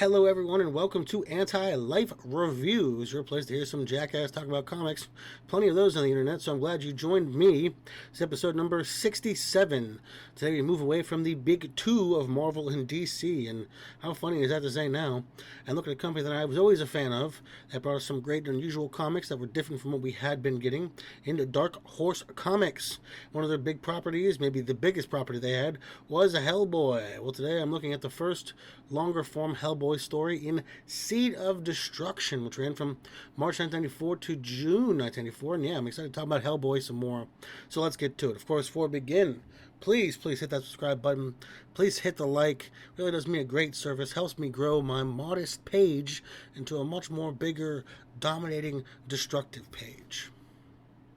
Hello, everyone, and welcome to Anti-Life Reviews, your place to hear some jackass talk about comics. Plenty of those on the internet, so I'm glad you joined me. It's episode number 67. Today we move away from the big two of Marvel and DC, and how funny is that to say now? And look at a company that I was always a fan of, that brought us some great and unusual comics that were different from what we had been getting, into Dark Horse Comics. One of their big properties, maybe the biggest property they had, was Hellboy. Well, today I'm looking at the first longer-form Hellboy story in Seed of Destruction, which ran from March 1994 to June 1994. And yeah, I'm excited to talk about Hellboy some more. So let's get to it. Of course, before we begin, please hit that subscribe button. Please hit the like. It really does me a great service. Helps me grow my modest page into a much more bigger, dominating, destructive page.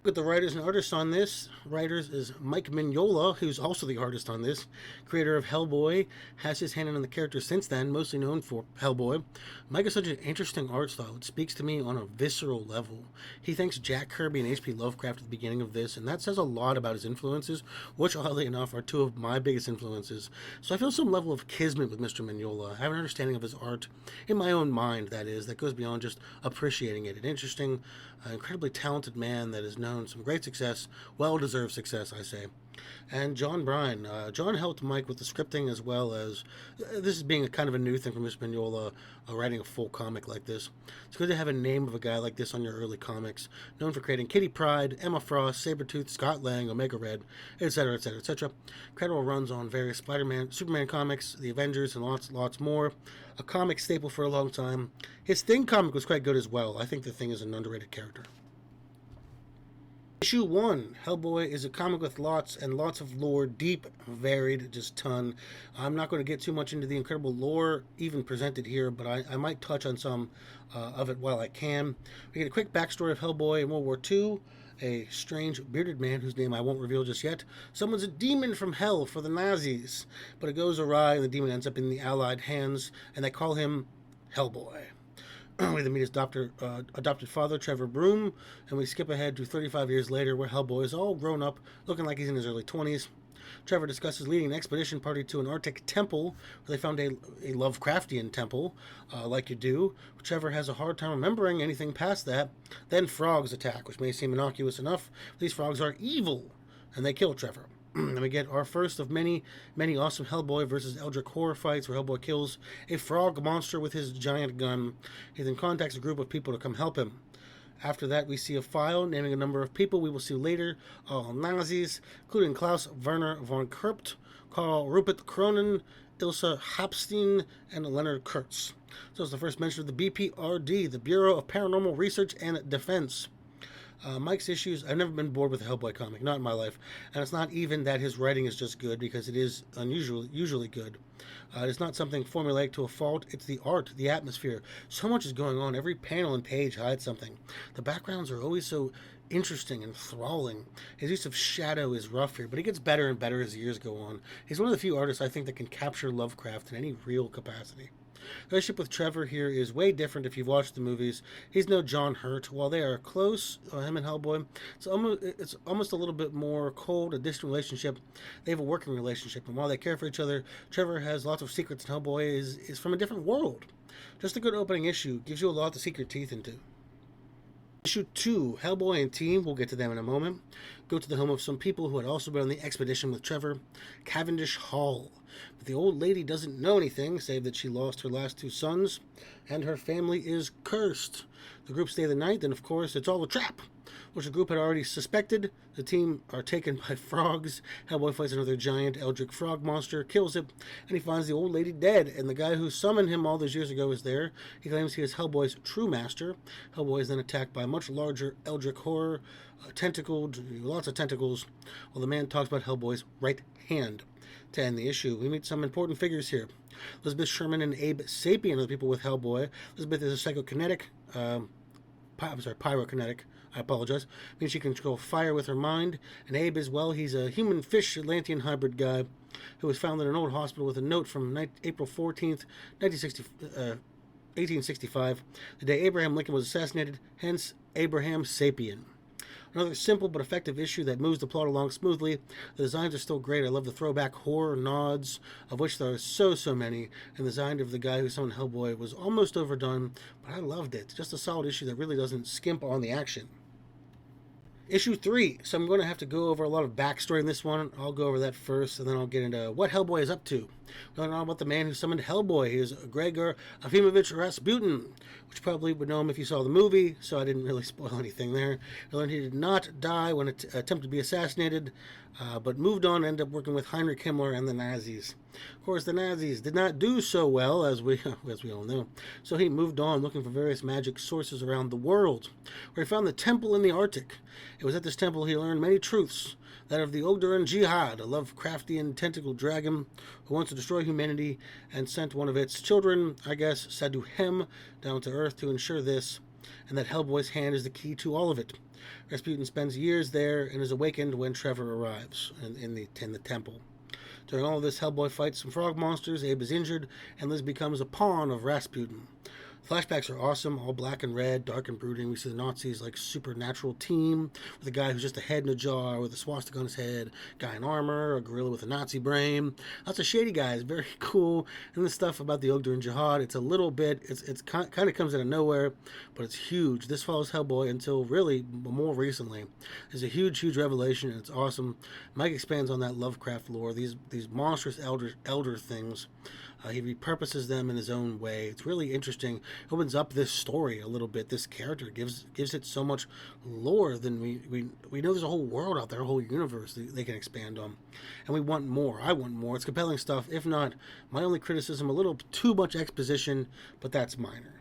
Look at the writers and artists on this. Writers is Mike Mignola, who's also the artist on this. Creator of Hellboy, has his hand in the character since then, mostly known for Hellboy. Mike has such an interesting art style. It speaks to me on a visceral level. He thanks Jack Kirby and H.P. Lovecraft at the beginning of this, and that says a lot about his influences, which, oddly enough, are two of my biggest influences. So I feel some level of kismet with Mr. Mignola. I have an understanding of his art, in my own mind, that is, that goes beyond just appreciating it. An interesting, incredibly talented man that is known some great success, well-deserved success, I say. And John Bryan. John helped Mike with the scripting as well as, this is being a kind of a new thing for Mr. Mignola, writing a full comic like this. It's good to have a name of a guy like this on your early comics, known for creating Kitty Pryde, Emma Frost, Sabretooth, Scott Lang, Omega Red, etc., etc., etc. Credible runs on various Spider-Man, Superman comics, the Avengers, and lots more. A comic staple for a long time. His Thing comic was quite good as well. I think the Thing is an underrated character. Issue 1, Hellboy, is a comic with lots and lots of lore, deep, varied, just ton. I'm not going to get too much into the incredible lore even presented here, but I might touch on some of it while I can. We get a quick backstory of Hellboy in World War II, a strange bearded man whose name I won't reveal just yet. Someone's a demon from hell for the Nazis, but it goes awry and the demon ends up in the Allied hands, and they call him Hellboy. We then meet his adopted father, Trevor Broom, and we skip ahead to 35 years later where Hellboy is all grown up, looking like he's in his early 20s. Trevor discusses leading an expedition party to an Arctic temple where they found a Lovecraftian temple, like you do. Trevor has a hard time remembering anything past that. Then frogs attack, which may seem innocuous enough. These frogs are evil, and they kill Trevor. And we get our first of many awesome Hellboy versus Eldritch horror fights where Hellboy kills a frog monster with his giant gun. He then contacts a group of people to come help him. After that, we see a file naming a number of people we will see later, all Nazis, including Klaus Werner von Krupt, Karl Rupert Cronin, Ilse Hapstein, and Leonard Kurtz. So it's the first mention of the BPRD, the Bureau of Paranormal Research and Defense. Mike's issues, I've never been bored with a Hellboy comic, not in my life. And it's not even that his writing is just good, because it is usually good. It's not something formulaic to a fault. It's the art, the atmosphere. So much is going on. Every panel and page hides something. The backgrounds are always so interesting and enthralling. His use of shadow is rough here, but he gets better and better as the years go on. He's one of the few artists I think that can capture Lovecraft in any real capacity. The relationship with Trevor here is way different if you've watched the movies. He's no John Hurt. While they are close, him and Hellboy, it's almost a little bit more cold, a distant relationship. They have a working relationship, and while they care for each other, Trevor has lots of secrets, and Hellboy is from a different world. Just a good opening issue. Gives you a lot to sink your teeth into. Issue 2, Hellboy and Team, we'll get to them in a moment, go to the home of some people who had also been on the expedition with Trevor, Cavendish Hall. But the old lady doesn't know anything, save that she lost her last 2 sons, and her family is cursed. The group stay the night, and of course, it's all a trap, which the group had already suspected. The team are taken by frogs. Hellboy fights another giant eldritch frog monster, kills it, and he finds the old lady dead, and the guy who summoned him all those years ago is there. He claims he is Hellboy's true master. Hellboy is then attacked by a much larger eldritch horror, tentacled, lots of tentacles, while the man talks about Hellboy's right hand. To end the issue, we meet some important figures here. Elizabeth Sherman and Abe Sapien are the people with Hellboy. Elizabeth is a psychokinetic, pyrokinetic, I apologize, means she can control fire with her mind, and Abe as well, he's a human-fish Atlantean hybrid guy who was found in an old hospital with a note from April 14th, 1865, the day Abraham Lincoln was assassinated, hence Abraham Sapien. Another simple but effective issue that moves the plot along smoothly. The designs are still great. I love the throwback horror nods, of which there are so many. And the design of the guy who summoned Hellboy was almost overdone, but I loved it. Just a solid issue that really doesn't skimp on the action. Issue 3. So I'm going to have to go over a lot of backstory in this one. I'll go over that first, and then I'll get into what Hellboy is up to. We learn all about the man who summoned Hellboy. He is Gregor Afimovich Rasputin, which you probably would know him if you saw the movie, so I didn't really spoil anything there. We learned he did not die when attempted to be assassinated, but moved on and ended up working with Heinrich Himmler and the Nazis. Of course, the Nazis did not do so well, as we all know, so he moved on looking for various magic sources around the world, where he found the temple in the Arctic. It was at this temple he learned many truths, that of the Ogdoran Jihad, a Lovecraftian tentacle dragon who wants to destroy humanity, and sent one of its children, I guess, Sadu Hem, down to Earth to ensure this, and that Hellboy's hand is the key to all of it. Rasputin spends years there and is awakened when Trevor arrives in the temple. During all of this, Hellboy fights some frog monsters, Abe is injured, and Liz becomes a pawn of Rasputin. Flashbacks are awesome, all black and red, dark and brooding. We see the Nazis like supernatural team with a guy who's just a head in a jar with a swastika on his head, guy in armor, a gorilla with a Nazi brain. Lots of shady guys, very cool. And the stuff about the Ogdoran Jihad, it's a little bit, it's kind of comes out of nowhere, but it's huge. This follows Hellboy until really more recently. There's a huge revelation, and it's awesome. Mike expands on that Lovecraft lore, these monstrous elder things. He repurposes them in his own way. It's really interesting. It opens up this story a little bit. This character gives it so much lore than we know. There's a whole world out there, a whole universe they can expand on, and we want more. I want more. It's compelling stuff. If not, my only criticism, a little too much exposition, but that's minor.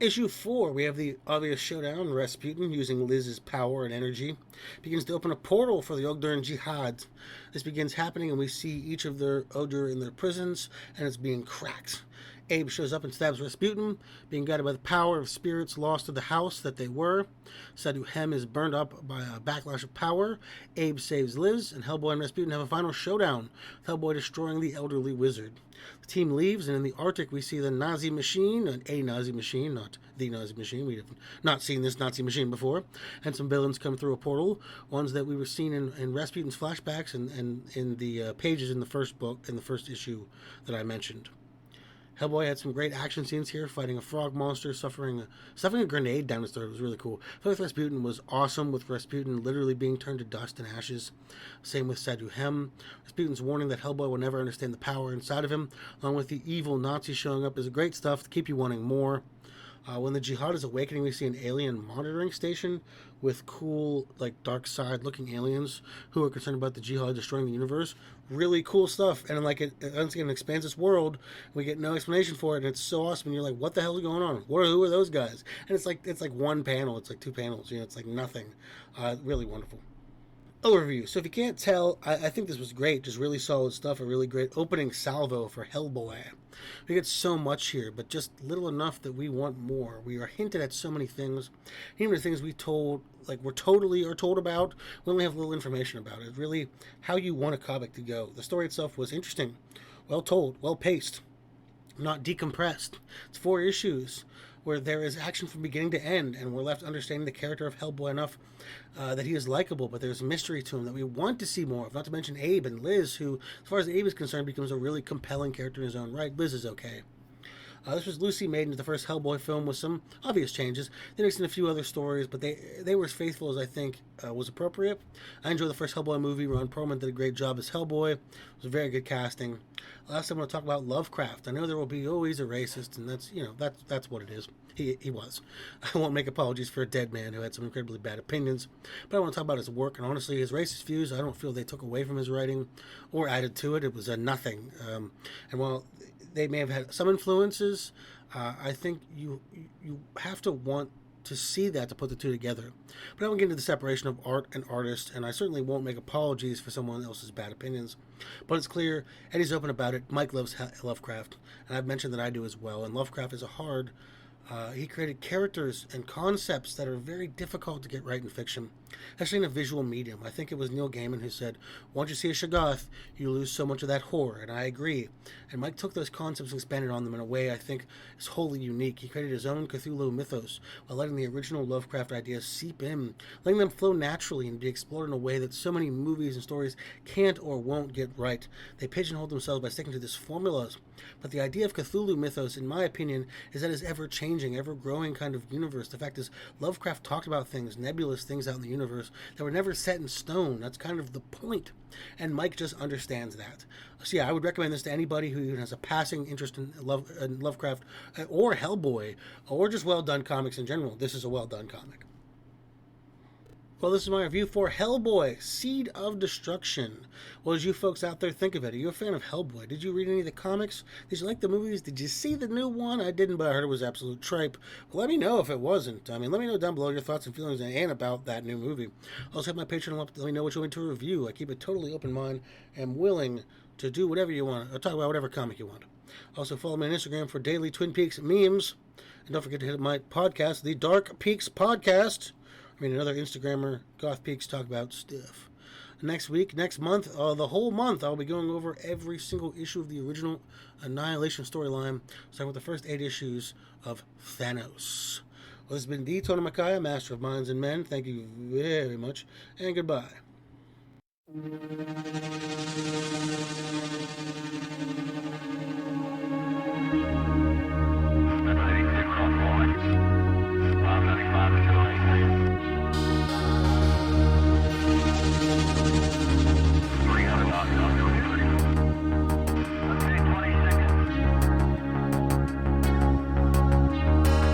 Issue 4, we have the obvious showdown. Rasputin, using Liz's power and energy, begins to open a portal for the Ogdoran Jihad. This begins happening, and we see each of their Ogdur in their prisons, and it's being cracked. Abe shows up and stabs Rasputin, being guided by the power of spirits lost to the house that they were. Sadu Hem is burned up by a backlash of power. Abe saves Liz, and Hellboy and Rasputin have a final showdown, with Hellboy destroying the elderly wizard. The team leaves, and in the Arctic we see the Nazi machine, a Nazi machine, not the Nazi machine. We have not seen this Nazi machine before. And some villains come through a portal, ones that we were seeing in Rasputin's flashbacks and in the pages in the first book, in the first issue that I mentioned. Hellboy had some great action scenes here, fighting a frog monster, stuffing a grenade down his throat. It was really cool. Fight with Rasputin was awesome, with Rasputin literally being turned to dust and ashes. Same with Sadu Hem. Rasputin's warning that Hellboy will never understand the power inside of him, along with the evil Nazi showing up, is great stuff to keep you wanting more. When the Jihad is awakening, we see an alien monitoring station with cool, like, dark side looking aliens who are concerned about the Jihad destroying the universe. Really cool stuff. And like it once again expands this world. We get no explanation for it, and it's so awesome. And you're like, what the hell is going on? Who are those guys? And it's like one panel. It's like two panels. It's like nothing. Really wonderful. Overview. So if you can't tell, I think this was great. Just really solid stuff. A really great opening salvo for Hellboy. We get so much here, but just little enough that we want more. We are hinted at so many things. Even the things we're told about, we only have little information about it. Really, how you want a comic to go. The story itself was interesting, well told, well paced, not decompressed. It's 4 issues where there is action from beginning to end, and we're left understanding the character of Hellboy enough that he is likable, but there's a mystery to him that we want to see more of, not to mention Abe and Liz, who, as far as Abe is concerned, becomes a really compelling character in his own right. Liz is okay. This was Lucy made into the first Hellboy film with some obvious changes. They mixed in a few other stories, but they were as faithful as I think was appropriate. I enjoyed the first Hellboy movie. Ron Perlman did a great job as Hellboy. It was a very good casting. Last, I'm going to talk about Lovecraft. I know there will be always a racist, and that's what it is. He was. I won't make apologies for a dead man who had some incredibly bad opinions, but I want to talk about his work, and honestly, his racist views, I don't feel they took away from his writing or added to it. It was a nothing. And while they may have had some influences, I think you have to want to see that to put the two together. But I won't get into the separation of art and artist, and I certainly won't make apologies for someone else's bad opinions. But it's clear, and he's open about it, Mike loves Lovecraft, and I've mentioned that I do as well, and Lovecraft is he created characters and concepts that are very difficult to get right in fiction. especially in a visual medium. I think it was Neil Gaiman who said, once you see a Shoggoth, you lose so much of that horror, and I agree. And Mike took those concepts and expanded on them in a way I think is wholly unique. He created his own Cthulhu mythos while letting the original Lovecraft ideas seep in, letting them flow naturally and be explored in a way that so many movies and stories can't or won't get right. They pigeonhole themselves by sticking to these formulas. But the idea of Cthulhu mythos, in my opinion, is that it's ever-changing, ever-growing kind of universe. The fact is, Lovecraft talked about things, nebulous things out in the universe, that were never set in stone. That's kind of the point. And Mike just understands that. So yeah, I would recommend this to anybody who even has a passing interest in Lovecraft or Hellboy, or just well-done comics in general. This is a well-done comic. Well, this is my review for Hellboy, Seed of Destruction. What did you folks out there think of it? Are you a fan of Hellboy? Did you read any of the comics? Did you like the movies? Did you see the new one? I didn't, but I heard it was absolute tripe. Well, let me know if it wasn't. Let me know down below your thoughts and feelings and about that new movie. Also, have my Patreon up to let me know what you want to review. I keep a totally open mind and willing to do whatever you want, or talk about whatever comic you want. Also, follow me on Instagram for daily Twin Peaks memes. And don't forget to hit my podcast, the Dark Peaks Podcast. Another Instagrammer, Goth Peaks, talk about stuff. Next month, the whole month, I'll be going over every single issue of the original Annihilation storyline, starting with the first 8 issues of Thanos. Well, this has been D. Tony Makaya, Master of Minds and Men. Thank you very much, and goodbye.